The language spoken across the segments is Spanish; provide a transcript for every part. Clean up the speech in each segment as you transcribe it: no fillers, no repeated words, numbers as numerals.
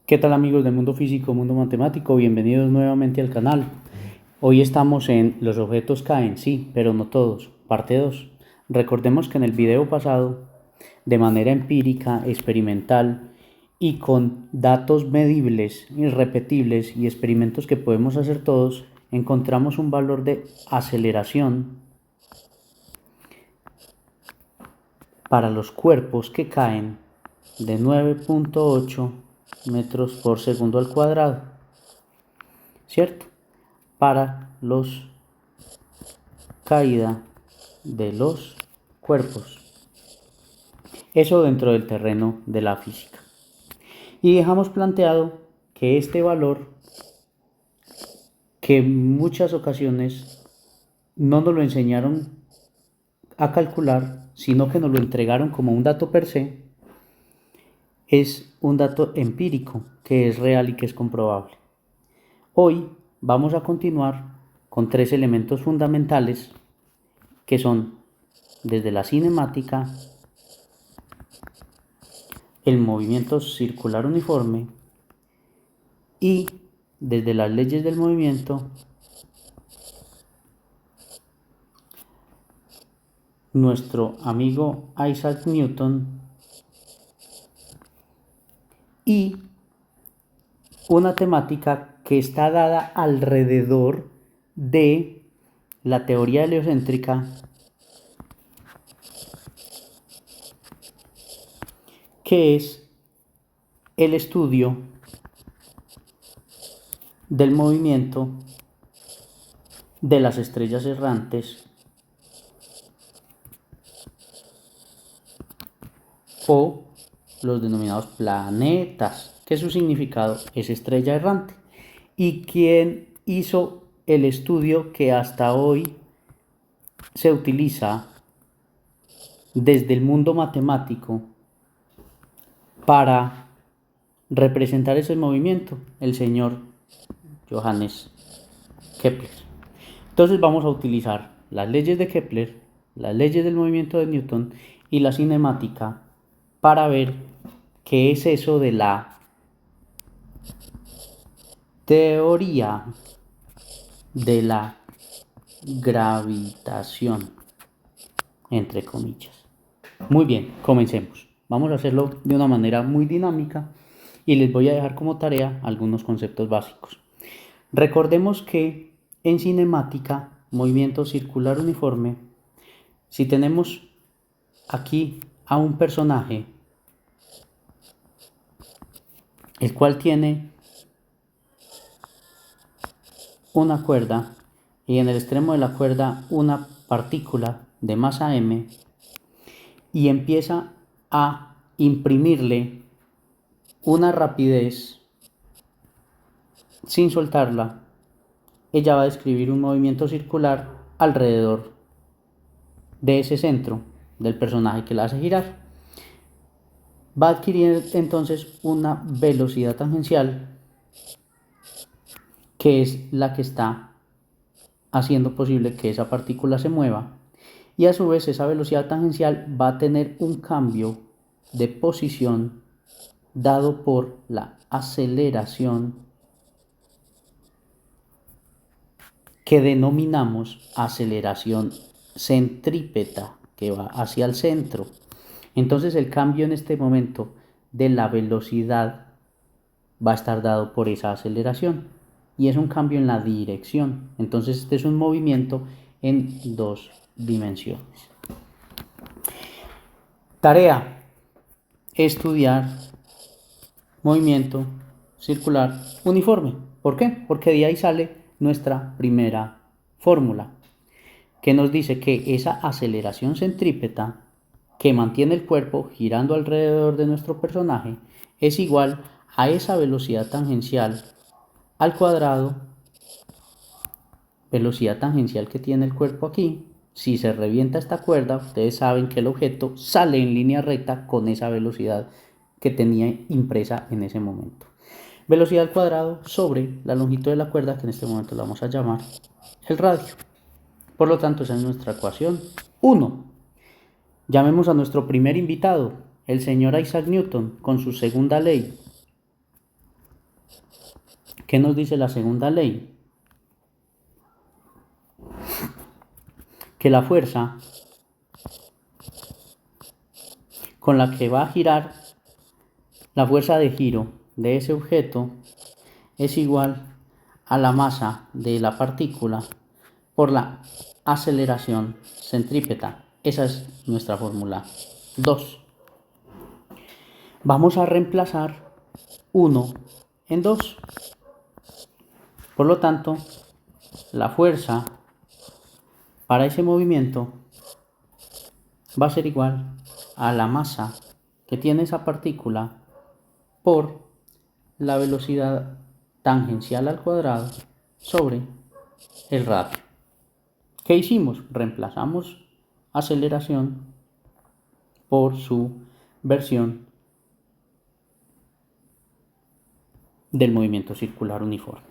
¿Qué tal amigos del mundo físico, mundo matemático? Bienvenidos nuevamente al canal. Hoy estamos en los objetos caen, sí, pero no todos, parte 2. Recordemos que en el video pasado, de manera empírica, experimental y con datos medibles, irrepetibles y experimentos que podemos hacer todos, encontramos un valor de aceleración para los cuerpos que caen de 9.8 metros por segundo al cuadrado, ¿cierto? Para los caída de los cuerpos. Eso dentro del terreno de la física. Y dejamos planteado que este valor, que en muchas ocasiones no nos lo enseñaron a calcular, sino que nos lo entregaron como un dato per se, es un dato empírico, que es real y que es comprobable. Hoy vamos a continuar con tres elementos fundamentales que son desde la cinemática, el movimiento circular uniforme y desde las leyes del movimiento, nuestro amigo Isaac Newton y una temática que está dada alrededor de la teoría heliocéntrica, que es el estudio del movimiento de las estrellas errantes o los denominados planetas, que su significado es estrella errante. ¿Y quién hizo el estudio que hasta hoy se utiliza desde el mundo matemático para representar ese movimiento? El señor Johannes Kepler. Entonces vamos a utilizar las leyes de Kepler, las leyes del movimiento de Newton y la cinemática para ver qué es eso de la teoría de la gravitación, entre comillas. Muy bien, comencemos. Vamos a hacerlo de una manera muy dinámica y les voy a dejar como tarea algunos conceptos básicos. Recordemos que en cinemática, movimiento circular uniforme, si tenemos aquí a un personaje el cual tiene una cuerda y en el extremo de la cuerda una partícula de masa m y empieza a imprimirle una rapidez sin soltarla, ella va a describir un movimiento circular alrededor de ese centro del personaje que la hace girar. Va a adquirir entonces una velocidad tangencial que es la que está haciendo posible que esa partícula se mueva, y a su vez esa velocidad tangencial va a tener un cambio de posición dado por la aceleración que denominamos aceleración centrípeta, que va hacia el centro. Entonces el cambio en este momento de la velocidad va a estar dado por esa aceleración y es un cambio en la dirección. Entonces este es un movimiento en dos dimensiones. Tarea: estudiar movimiento circular uniforme. ¿Por qué? Porque de ahí sale nuestra primera fórmula, que nos dice que esa aceleración centrípeta que mantiene el cuerpo girando alrededor de nuestro personaje es igual a esa velocidad tangencial al cuadrado, velocidad tangencial que tiene el cuerpo aquí. Si se revienta esta cuerda, ustedes saben que el objeto sale en línea recta con esa velocidad que tenía impresa en ese momento. Velocidad al cuadrado sobre la longitud de la cuerda, que en este momento la vamos a llamar el radio. Por lo tanto, esa es nuestra ecuación 1. Llamemos a nuestro primer invitado, el señor Isaac Newton, con su segunda ley. ¿Qué nos dice la segunda ley? Que la fuerza con la que va a girar, la fuerza de giro de ese objeto es igual a la masa de la partícula por la aceleración centrípeta. Esa es nuestra fórmula 2. Vamos a reemplazar 1 en 2. Por lo tanto, la fuerza para ese movimiento va a ser igual a la masa que tiene esa partícula por la velocidad tangencial al cuadrado sobre el radio. ¿Qué hicimos? Reemplazamos aceleración por su versión del movimiento circular uniforme.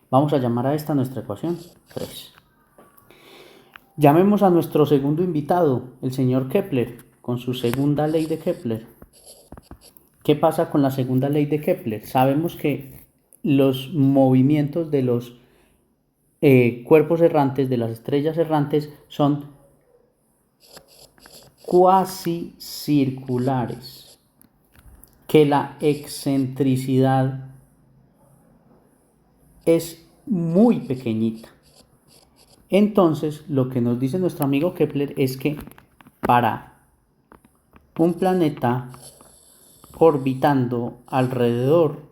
Vamos a llamar a esta nuestra ecuación 3. Llamemos a nuestro segundo invitado, el señor Kepler, con su segunda ley de Kepler. ¿Qué pasa con la segunda ley de Kepler? Sabemos que los movimientos de los cuerpos errantes, de las estrellas errantes, son cuasi circulares, que la excentricidad es muy pequeñita. Entonces, lo que nos dice nuestro amigo Kepler es que para un planeta orbitando alrededor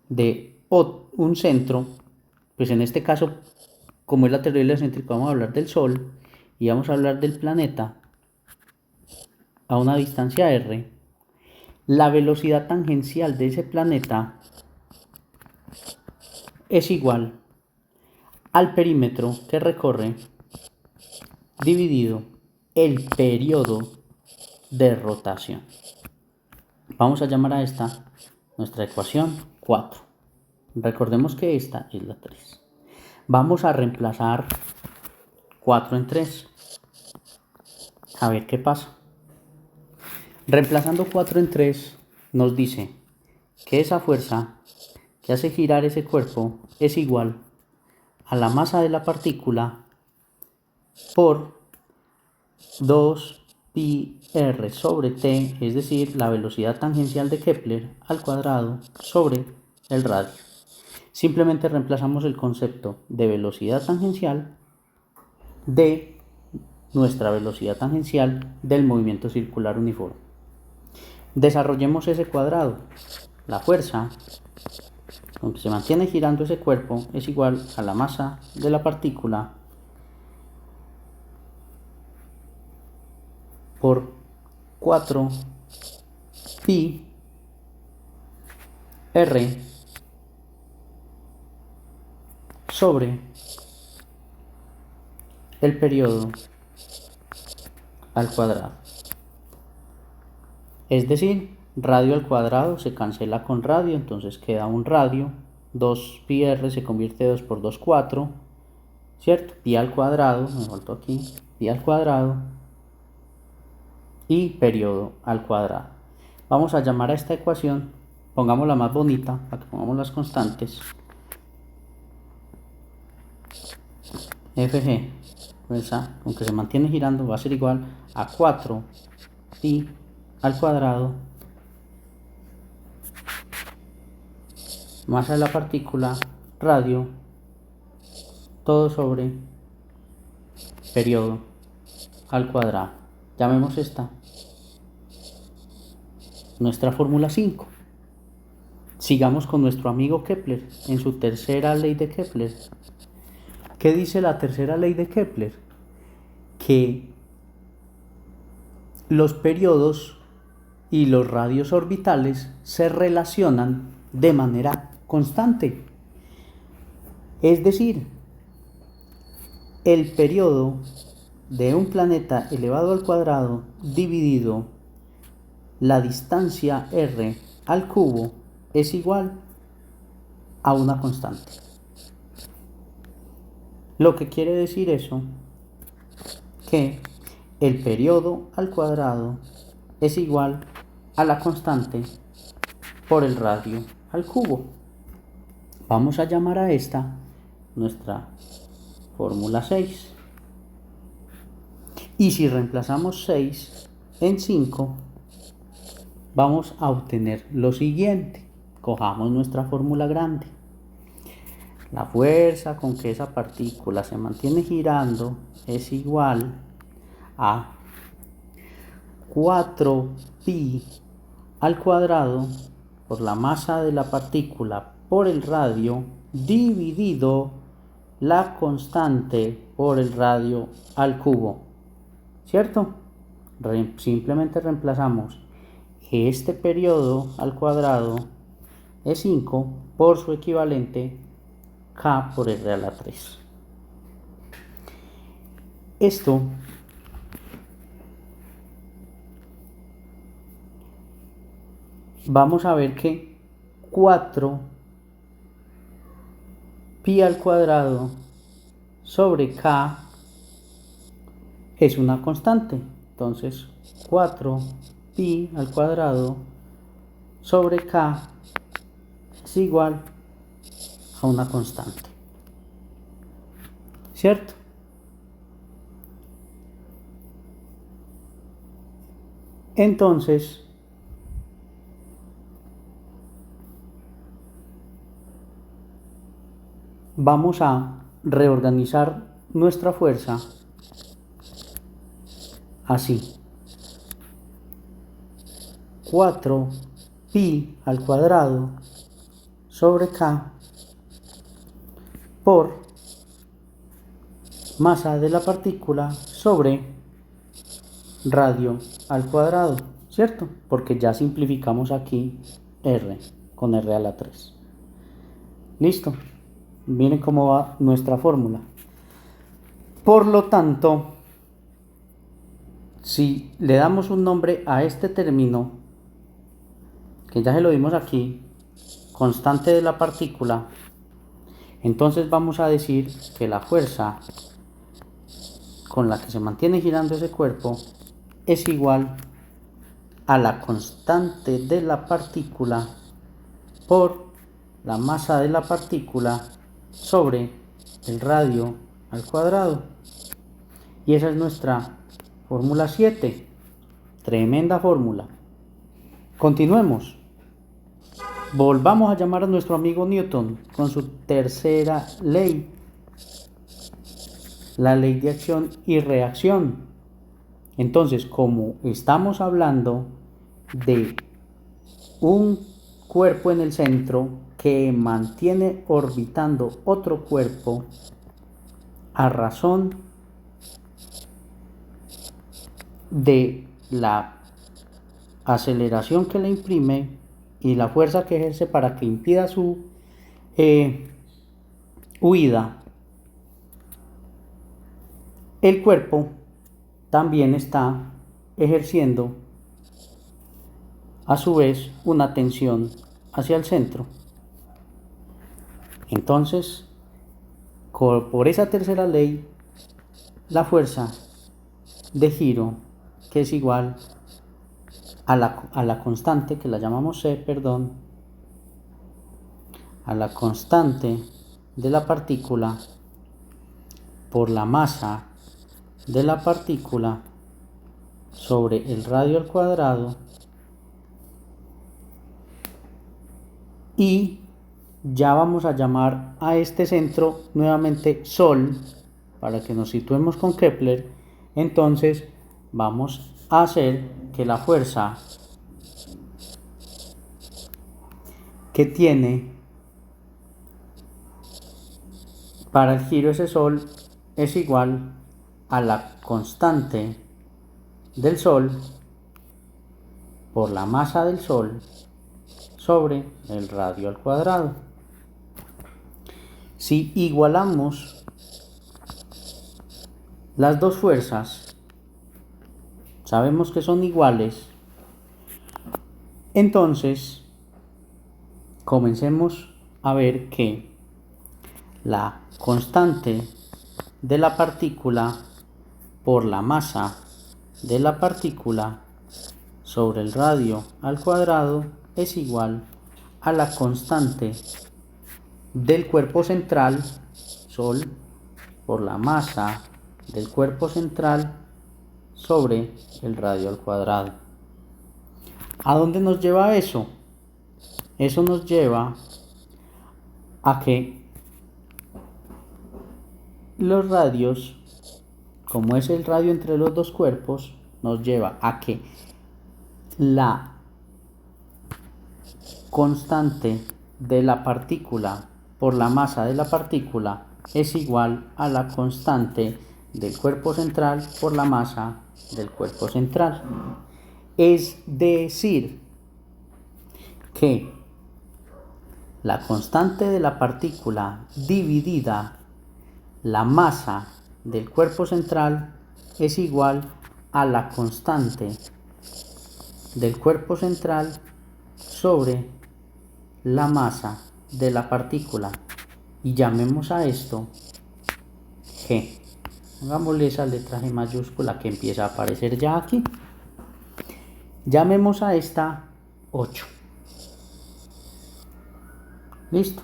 de un centro, pues en este caso, como es la teoría heliocéntrica, vamos a hablar del Sol y vamos a hablar del planeta a una distancia r, la velocidad tangencial de ese planeta es igual al perímetro que recorre dividido el periodo de rotación. Vamos a llamar a esta nuestra ecuación 4. Recordemos que esta es la 3. Vamos a reemplazar 4 en 3. A ver qué pasa. Reemplazando 4 en 3 nos dice que esa fuerza que hace girar ese cuerpo es igual a la masa de la partícula por 2πr sobre t, es decir, la velocidad tangencial de Kepler al cuadrado sobre el radio. Simplemente reemplazamos el concepto de velocidad tangencial de nuestra velocidad tangencial del movimiento circular uniforme. Desarrollemos ese cuadrado. La fuerza con que se mantiene girando ese cuerpo es igual a la masa de la partícula por 4πr sobre el periodo al cuadrado. Es decir, radio al cuadrado se cancela con radio, entonces queda un radio, 2πr se convierte 2 por 2, 4, ¿cierto? Pi al cuadrado, me faltó aquí, pi al cuadrado y periodo al cuadrado. Vamos a llamar a esta ecuación, pongámosla más bonita, para que pongamos las constantes, Fg, fuerza con que se mantiene girando, va a ser igual a 4pi al cuadrado masa de la partícula radio todo sobre periodo al cuadrado. Llamemos esta nuestra fórmula 5. Sigamos con nuestro amigo Kepler en su tercera ley de Kepler. ¿Qué dice la tercera ley de Kepler? Que los periodos y los radios orbitales se relacionan de manera constante. Es decir, el periodo de un planeta elevado al cuadrado dividido la distancia r al cubo es igual a una constante. Lo que quiere decir eso, que el periodo al cuadrado es igual a la constante por el radio al cubo. Vamos a llamar a esta nuestra fórmula 6. Y si reemplazamos 6 en 5, vamos a obtener lo siguiente. Cojamos nuestra fórmula grande. La fuerza con que esa partícula se mantiene girando es igual a 4pi al cuadrado por la masa de la partícula por el radio dividido la constante por el radio al cubo. ¿Cierto? Simplemente reemplazamos este periodo al cuadrado es 5 por su equivalente K por R a la 3. Esto vamos a ver que 4pi al cuadrado sobre K es una constante. Entonces 4pi al cuadrado sobre K es igual a una constante. ¿Cierto? Entonces, vamos a reorganizar nuestra fuerza así. 4pi al cuadrado sobre K por masa de la partícula sobre radio al cuadrado, ¿cierto? Porque ya simplificamos aquí R con R a la 3. Listo. Miren cómo va nuestra fórmula. Por lo tanto, si le damos un nombre a este término, que ya se lo dimos aquí, constante de la partícula, entonces vamos a decir que la fuerza con la que se mantiene girando ese cuerpo es igual a la constante de la partícula por la masa de la partícula sobre el radio al cuadrado. Y esa es nuestra fórmula 7. Tremenda fórmula. Continuemos. Volvamos a llamar a nuestro amigo Newton con su tercera ley, la ley de acción y reacción. Entonces, como estamos hablando de un cuerpo en el centro que mantiene orbitando otro cuerpo a razón de la aceleración que le imprime y la fuerza que ejerce para que impida su huida, el cuerpo también está ejerciendo a su vez una tensión hacia el centro. Entonces, por esa tercera ley, la fuerza de giro, que es igual a la constante, que la llamamos C, a la constante de la partícula por la masa de la partícula sobre el radio al cuadrado, y ya vamos a llamar a este centro nuevamente Sol para que nos situemos con Kepler. Entonces vamos a hacer que la fuerza que tiene para el giro ese Sol es igual a la constante del Sol por la masa del Sol sobre el radio al cuadrado. Si igualamos las dos fuerzas, sabemos que son iguales, entonces comencemos a ver que la constante de la partícula por la masa de la partícula sobre el radio al cuadrado es igual a la constante del cuerpo central, Sol, por la masa del cuerpo central sobre el radio al cuadrado. ¿A dónde nos lleva eso? Eso nos lleva a que los radios, como es el radio entre los dos cuerpos, nos lleva a que la constante de la partícula por la masa de la partícula es igual a la constante del cuerpo central por la masa del cuerpo central. Es decir, que la constante de la partícula dividida la masa del cuerpo central es igual a la constante del cuerpo central sobre la masa de la partícula, y llamemos a esto G. Hagámosle esa letra G mayúscula que empieza a aparecer ya aquí. Llamemos a esta 8. Listo.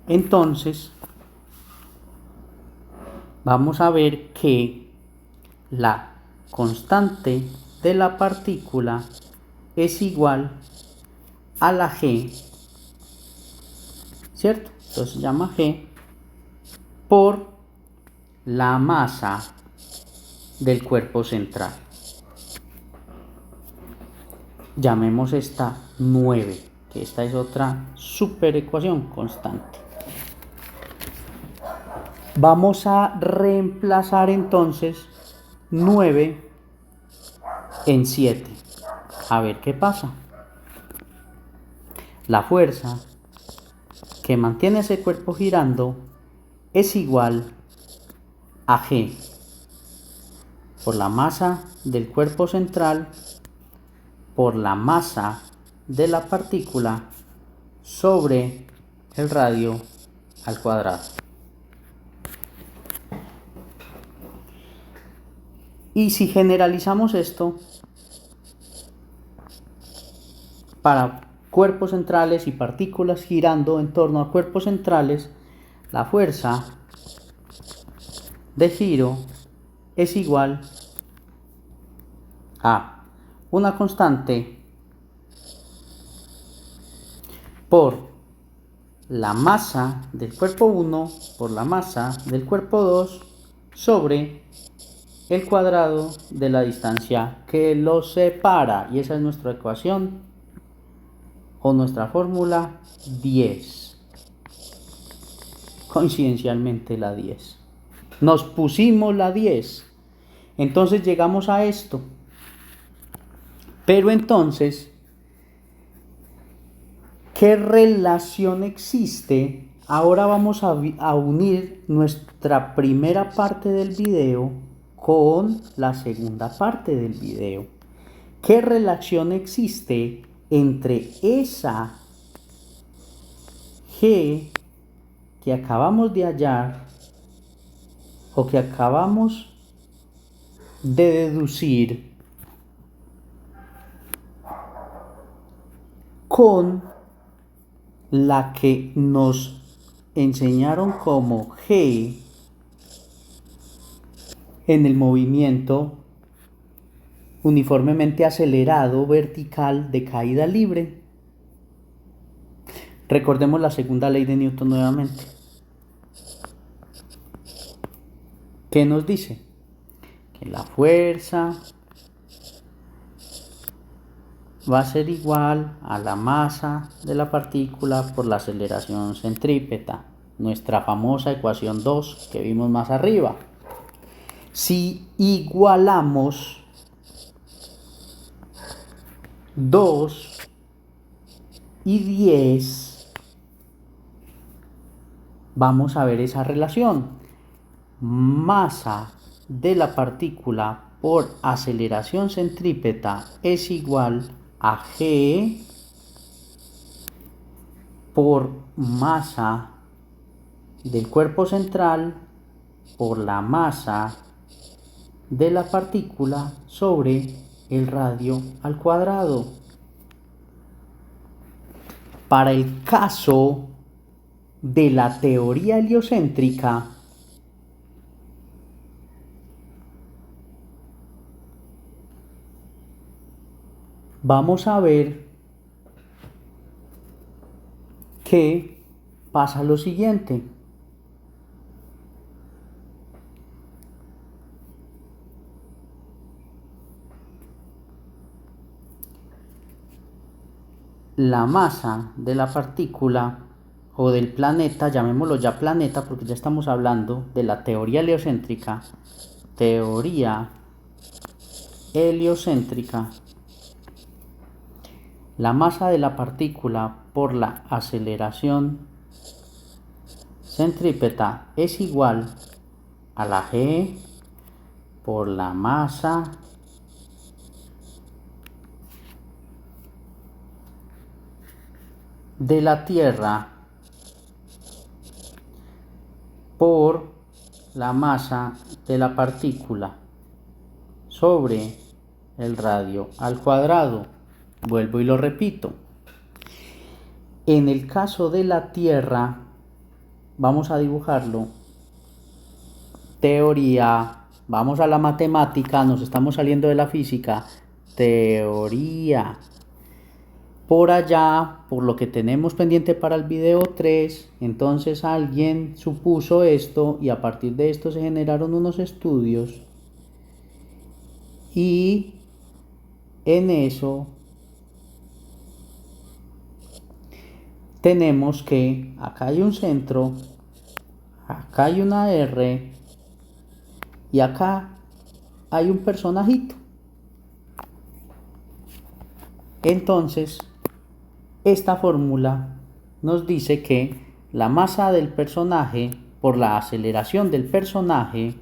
Entonces vamos a ver que la constante de la partícula es igual a la G, ¿cierto? Entonces se llama G por la masa del cuerpo central. Llamemos esta 9, que esta es otra superecuación constante. Vamos a reemplazar entonces 9 en 7. A ver qué pasa. La fuerza que mantiene ese cuerpo girando es igual a G por la masa del cuerpo central por la masa de la partícula sobre el radio al cuadrado. Y si generalizamos esto para cuerpos centrales y partículas girando en torno a cuerpos centrales, la fuerza de giro es igual a una constante por la masa del cuerpo 1 por la masa del cuerpo 2 sobre el cuadrado de la distancia que los separa. Y esa es nuestra ecuación o nuestra fórmula 10. Coincidencialmente la 10. Nos pusimos la 10. Entonces llegamos a esto. Pero entonces, ¿qué relación existe? Ahora vamos a unir nuestra primera parte del video con la segunda parte del video. ¿Qué relación existe entre esa G que acabamos de hallar o que acabamos de deducir con la que nos enseñaron como G en el movimiento uniformemente acelerado vertical de caída libre? Recordemos la segunda ley de Newton nuevamente. ¿Qué nos dice? Que la fuerza va a ser igual a la masa de la partícula por la aceleración centrípeta, nuestra famosa ecuación 2 que vimos más arriba. Si igualamos 2 y 10, vamos a ver esa relación. Masa de la partícula por aceleración centrípeta es igual a G por masa del cuerpo central por la masa de la partícula sobre el radio al cuadrado. Para el caso de la teoría heliocéntrica vamos a ver que pasa lo siguiente. La masa de la partícula o del planeta, llamémoslo ya planeta porque ya estamos hablando de la teoría heliocéntrica, la masa de la partícula por la aceleración centrípeta es igual a la G por la masa de la Tierra por la masa de la partícula sobre el radio al cuadrado. Vuelvo y lo repito. En el caso de la Tierra, vamos a dibujarlo. Teoría, vamos a la matemática, nos estamos saliendo de la física. Teoría. Por allá, por lo que tenemos pendiente para el video 3, entonces alguien supuso esto y a partir de esto se generaron unos estudios y en eso tenemos que acá hay un centro, acá hay una R y acá hay un personajito. Entonces, esta fórmula nos dice que la masa del personaje por la aceleración del personaje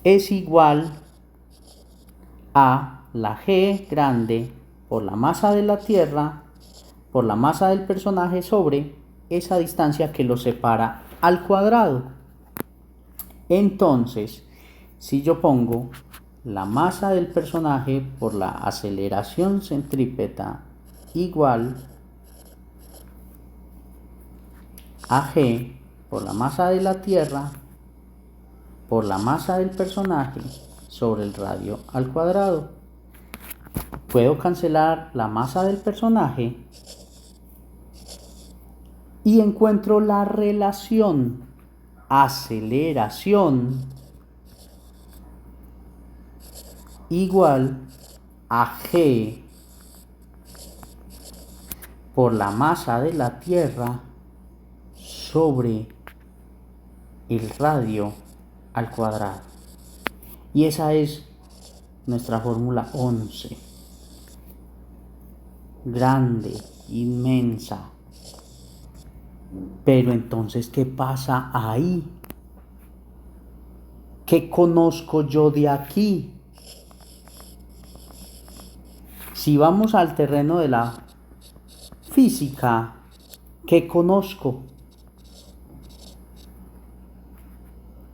es igual a la G grande por la masa de la Tierra por la masa del personaje sobre esa distancia que lo separa al cuadrado. Entonces, si yo pongo la masa del personaje por la aceleración centrípeta igual a G por la masa de la Tierra por la masa del personaje sobre el radio al cuadrado, puedo cancelar la masa del personaje y encuentro la relación aceleración igual a G por la masa de la Tierra sobre el radio al cuadrado. Y esa es nuestra fórmula 11. Grande, inmensa. Pero entonces, ¿qué pasa ahí? ¿Qué conozco yo de aquí? Si vamos al terreno de la física, ¿qué conozco?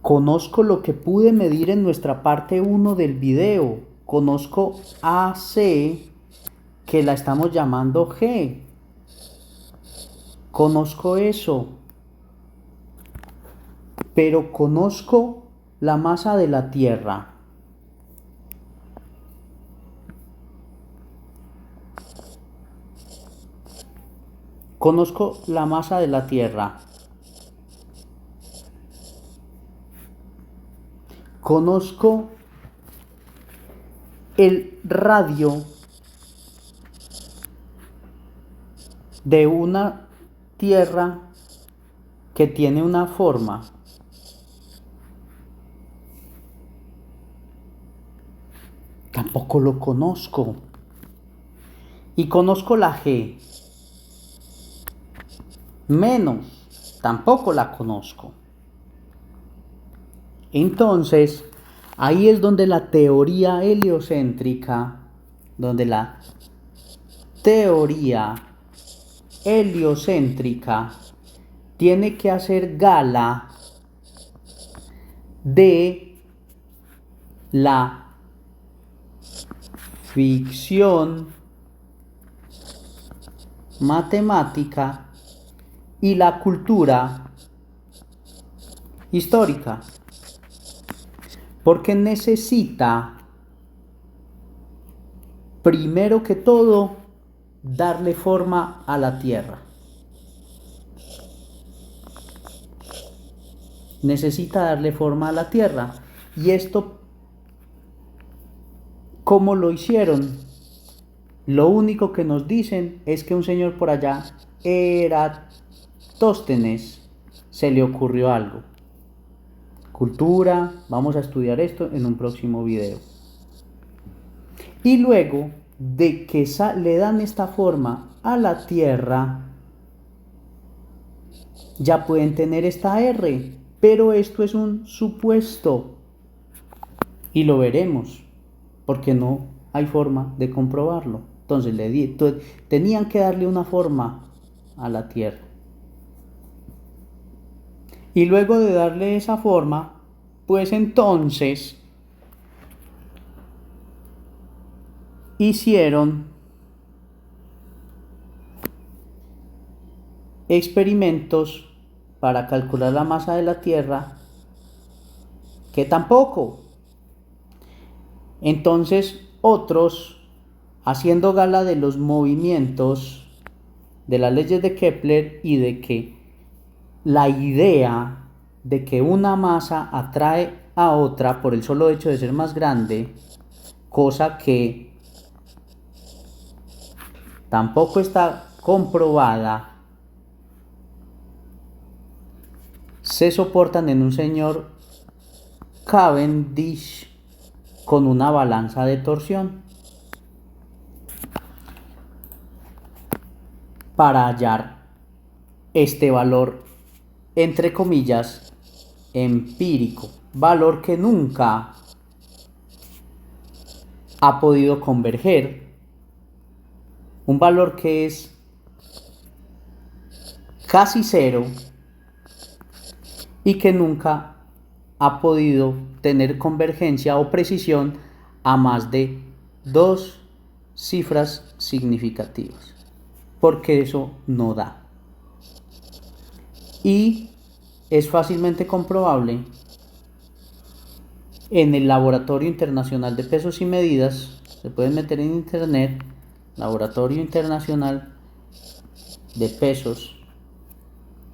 Conozco lo que pude medir en nuestra parte 1 del video. Conozco AC, que la estamos llamando G. Conozco eso. Pero conozco la masa de la Tierra. Conozco la masa de la Tierra. Conozco el radio de una Tierra que tiene una forma. Tampoco lo conozco. Y conozco la G. Menos. Tampoco la conozco. Entonces, ahí es donde la teoría heliocéntrica, tiene que hacer gala de la ficción matemática y la cultura histórica, porque necesita, primero que todo, darle forma a la tierra. Necesita darle forma a la tierra. Y esto, ¿cómo lo hicieron? Lo único que nos dicen es que un señor por allá, Eratóstenes, se le ocurrió algo. Cultura, vamos a estudiar esto en un próximo video. Y luego de que le dan esta forma a la tierra, ya pueden tener esta R, pero esto es un supuesto y lo veremos porque no hay forma de comprobarlo. Entonces tenían que darle una forma a la tierra. Y luego de darle esa forma, pues entonces hicieron experimentos para calcular la masa de la Tierra, que tampoco. Entonces otros, haciendo gala de los movimientos de las leyes de Kepler y de que la idea de que una masa atrae a otra por el solo hecho de ser más grande, cosa que tampoco está comprobada, se soportan en un señor Cavendish con una balanza de torsión para hallar este valor, entre comillas, empírico, valor que nunca ha podido converger, un valor que es casi cero y que nunca ha podido tener convergencia o precisión a más de 2 cifras significativas, porque eso no da. Y es fácilmente comprobable en el Laboratorio Internacional de Pesos y Medidas. Se pueden meter en internet, Laboratorio Internacional de Pesos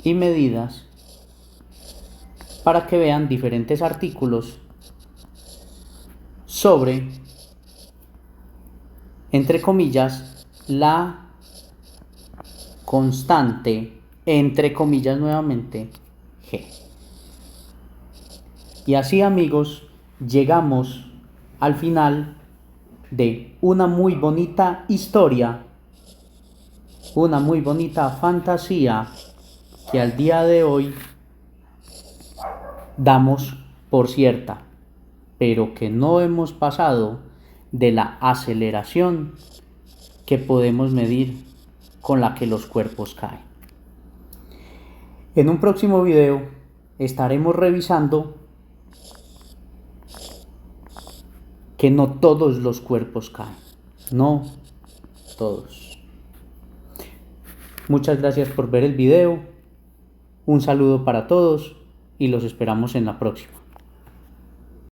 y Medidas, para que vean diferentes artículos sobre, entre comillas, la constante, entre comillas nuevamente, G. Y así, amigos, llegamos al final de una muy bonita historia, una muy bonita fantasía que al día de hoy damos por cierta, pero que no hemos pasado de la aceleración que podemos medir con la que los cuerpos caen. En un próximo video estaremos revisando que no todos los cuerpos caen, no todos. Muchas gracias por ver el video, un saludo para todos y los esperamos en la próxima.